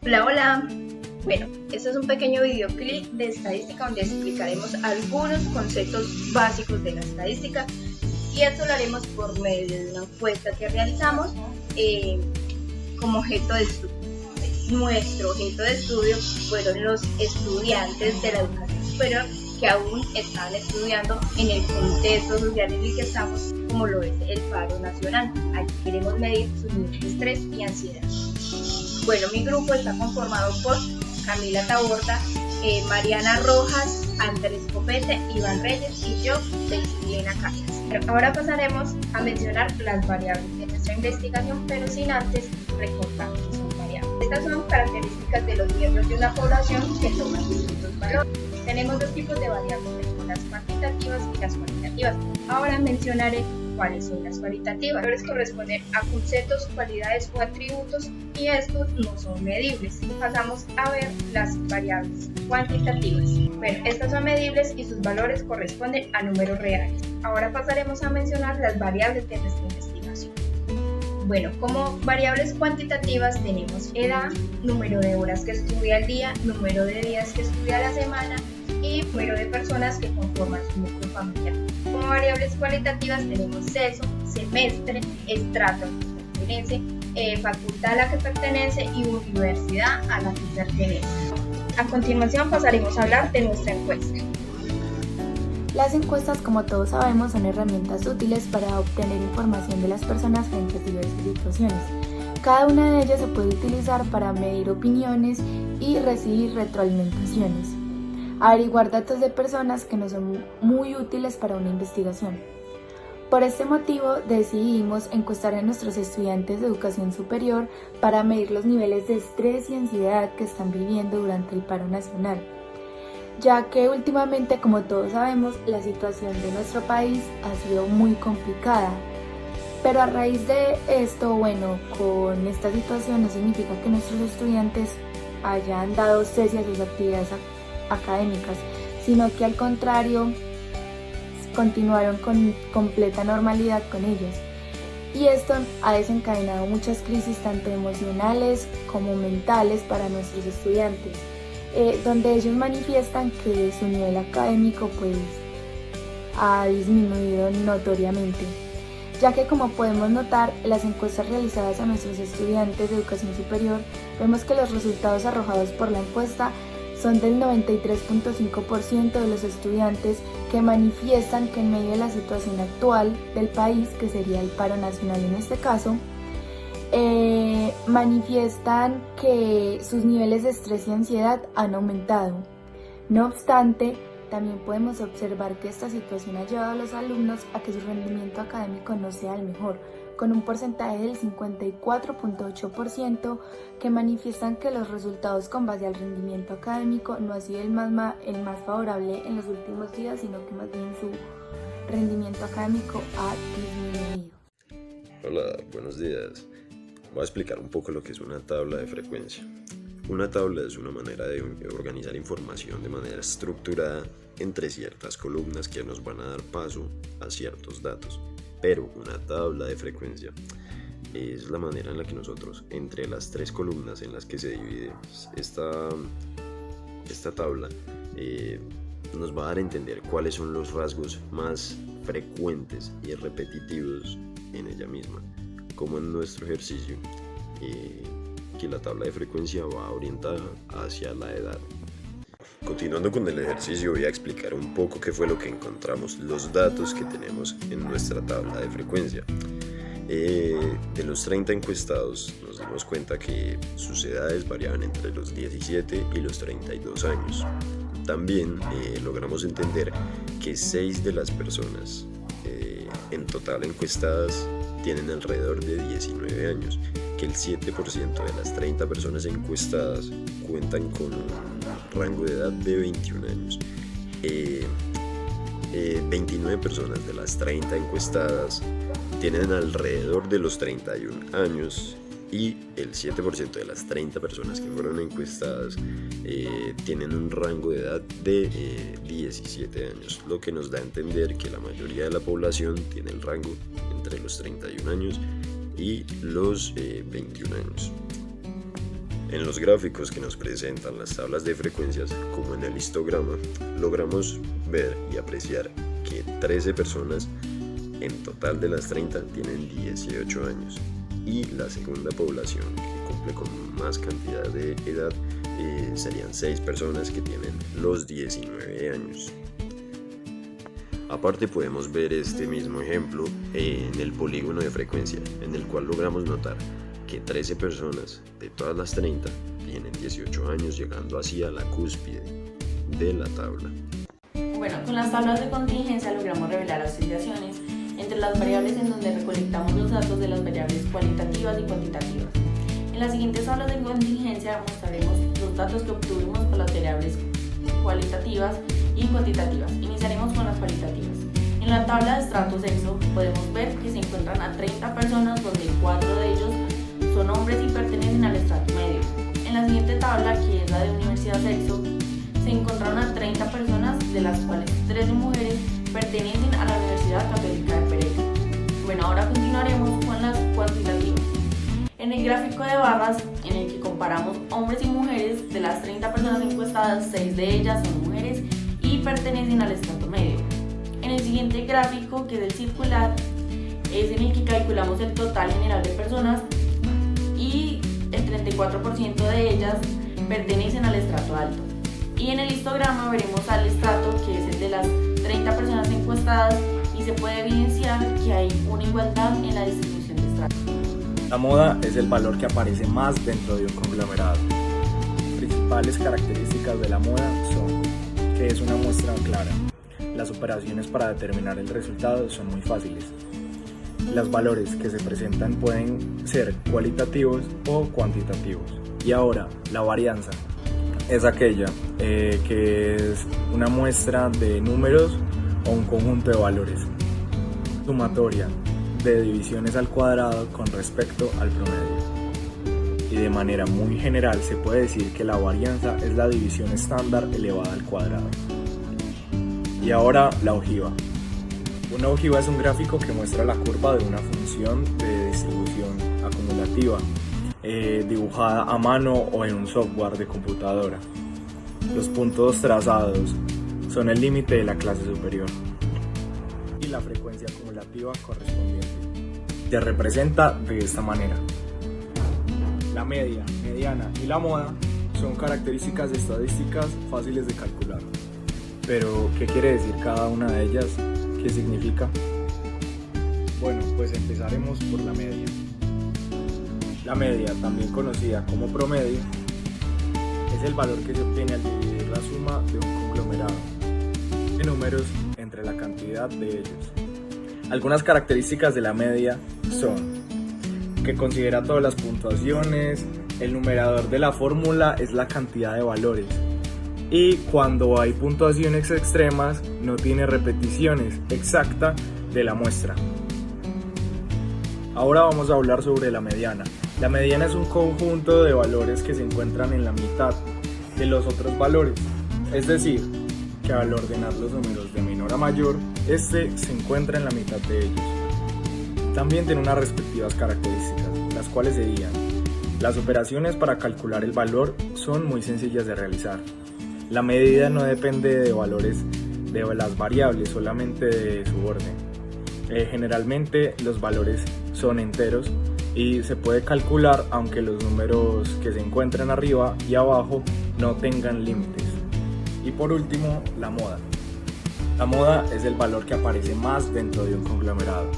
Hola, hola. Bueno, este es un pequeño videoclip de estadística donde explicaremos algunos conceptos básicos de la estadística y esto lo haremos por medio de una encuesta que realizamos como objeto de estudio. Nuestro objeto de estudio fueron los estudiantes de la educación superior que aún están estudiando en el contexto social en el que estamos, como lo es el paro nacional. Aquí queremos medir sus niveles de estrés y ansiedad. Bueno, mi grupo está conformado por Camila Taborda, Mariana Rojas, Andrés Copete, Iván Reyes y yo, Elena Casas. Ahora pasaremos a mencionar las variables de nuestra investigación, pero sin antes recordar que son variables. Estas son características de los miembros de una población que toman distintos valores. Tenemos dos tipos de variables, las cuantitativas y las cualitativas. Ahora mencionaré cuáles son las cualitativas. Valores corresponden a conceptos, cualidades o atributos y estos no son medibles. Pasamos a ver las variables cuantitativas. Bueno, estas son medibles y sus valores corresponden a números reales. Ahora pasaremos a mencionar las variables de nuestra investigación. Bueno, como variables cuantitativas tenemos edad, número de horas que estudia al día, número de días que estudia a la semana y número de personas que conforman su núcleo familiar. Como variables cualitativas tenemos sexo, semestre, estrato al que pertenece, facultad a la que pertenece y universidad a la que pertenece. A continuación pasaremos a hablar de nuestra encuesta. Las encuestas, como todos sabemos, son herramientas útiles para obtener información de las personas frente a diversas situaciones. Cada una de ellas se puede utilizar para medir opiniones y recibir retroalimentaciones, averiguar datos de personas que nos son muy útiles para una investigación. Por este motivo decidimos encuestar a nuestros estudiantes de educación superior para medir los niveles de estrés y ansiedad que están viviendo durante el paro nacional, ya que últimamente, como todos sabemos, la situación de nuestro país ha sido muy complicada. Pero a raíz de esto, con esta situación no significa que nuestros estudiantes hayan dado cese a sus actividades académicas, sino que al contrario continuaron con completa normalidad con ellos. Y esto ha desencadenado muchas crisis tanto emocionales como mentales para nuestros estudiantes, donde ellos manifiestan que su nivel académico ha disminuido notoriamente, ya que, como podemos notar, en las encuestas realizadas a nuestros estudiantes de educación superior, vemos que los resultados arrojados por la encuesta son del 93.5% de los estudiantes que manifiestan que en medio de la situación actual del país, que sería el paro nacional en este caso, manifiestan que sus niveles de estrés y ansiedad han aumentado. No obstante, también podemos observar que esta situación ha llevado a los alumnos a que su rendimiento académico no sea el mejor, con un porcentaje del 54.8% que manifiestan que los resultados con base al rendimiento académico no ha sido el más favorable en los últimos días, sino que más bien su rendimiento académico ha disminuido. Hola, buenos días. Voy a explicar un poco lo que es una tabla de frecuencia. Una tabla es una manera de organizar información de manera estructurada entre ciertas columnas que nos van a dar paso a ciertos datos. Pero una tabla de frecuencia es la manera en la que nosotros, entre las tres columnas en las que se divide esta tabla, nos va a dar a entender cuáles son los rasgos más frecuentes y repetitivos en ella misma, como en nuestro ejercicio, que la tabla de frecuencia va orientada hacia la edad. Continuando con el ejercicio, voy a explicar un poco qué fue lo que encontramos, los datos que tenemos en nuestra tabla de frecuencia. De los 30 encuestados nos dimos cuenta que sus edades variaban entre los 17 y los 32 años. También logramos entender que 6 de las personas en total encuestadas tienen alrededor de 19 años, que el 7% de las 30 personas encuestadas cuentan con un rango de edad de 21 años. 29 personas de las 30 encuestadas tienen alrededor de los 31 años y el 7% de las 30 personas que fueron encuestadas tienen un rango de edad de 17 años, lo que nos da a entender que la mayoría de la población tiene el rango entre los 31 años y los 21 años. En los gráficos que nos presentan las tablas de frecuencias, como en el histograma, logramos ver y apreciar que 13 personas en total de las 30 tienen 18 años y la segunda población que cumple con más cantidad de edad serían 6 personas que tienen los 19 años. Aparte podemos ver este mismo ejemplo en el polígono de frecuencia, en el cual logramos notar que 13 personas de todas las 30 tienen 18 años, llegando así a la cúspide de la tabla. Bueno, con las tablas de contingencia logramos revelar asociaciones entre las variables en donde recolectamos los datos de las variables cualitativas y cuantitativas. En las siguientes tablas de contingencia mostraremos los datos que obtuvimos con las variables cualitativas y cuantitativas. Iniciaremos con las cualitativas. En la tabla de estrato-sexo podemos ver que se encuentran a 30 personas, donde 4 de ellos son hombres y pertenecen al estrato medio. En la siguiente tabla, que es la de universidad-sexo, se encontraron a 30 personas, de las cuales 13 mujeres pertenecen a la Universidad Católica de Pereira. Bueno, ahora continuaremos con las cuantitativas. En el gráfico de barras, en el que comparamos hombres y mujeres, de las 30 personas encuestadas, 6 de ellas son mujeres y pertenecen al estrato medio. En el siguiente gráfico, que es el circular, es en el que calculamos el total general de personas y el 34% de ellas pertenecen al estrato alto. Y en el histograma veremos al estrato, que es el de las 30 personas encuestadas, y se puede evidenciar que hay una igualdad en la distribución de estratos. La moda es el valor que aparece más dentro de un conglomerado. Principales características de la moda son que es una muestra clara. Las operaciones para determinar el resultado son muy fáciles. Los valores que se presentan pueden ser cualitativos o cuantitativos. Y ahora, la varianza es aquella que es una muestra de números o un conjunto de valores. Sumatoria de divisiones al cuadrado con respecto al promedio. Y de manera muy general se puede decir que la varianza es la división estándar elevada al cuadrado. Y ahora la ojiva. Una ojiva es un gráfico que muestra la curva de una función de distribución acumulativa, dibujada a mano o en un software de computadora. Los puntos trazados son el límite de la clase superior y la frecuencia acumulativa correspondiente. Se representa de esta manera. La media, mediana y la moda son características estadísticas fáciles de calcular. Pero, ¿qué quiere decir cada una de ellas? ¿Qué significa? Bueno, pues empezaremos por la media. La media, también conocida como promedio, es el valor que se obtiene al dividir la suma de un conglomerado de números entre la cantidad de ellos. Algunas características de la media son que considera todas las puntuaciones, el numerador de la fórmula es la cantidad de valores, y cuando hay puntuaciones extremas no tiene repeticiones exactas de la muestra. Ahora vamos a hablar sobre la mediana. La mediana es un conjunto de valores que se encuentran en la mitad de los otros valores, es decir, que al ordenar los números de menor a mayor, este se encuentra en la mitad de ellos. También tiene unas respectivas características, las cuales serían: las operaciones para calcular el valor son muy sencillas de realizar. La medida no depende de valores de las variables, solamente de su orden. Generalmente los valores son enteros y se puede calcular aunque los números que se encuentran arriba y abajo no tengan límites. Y por último, la moda. La moda es el valor que aparece más dentro de un conglomerado.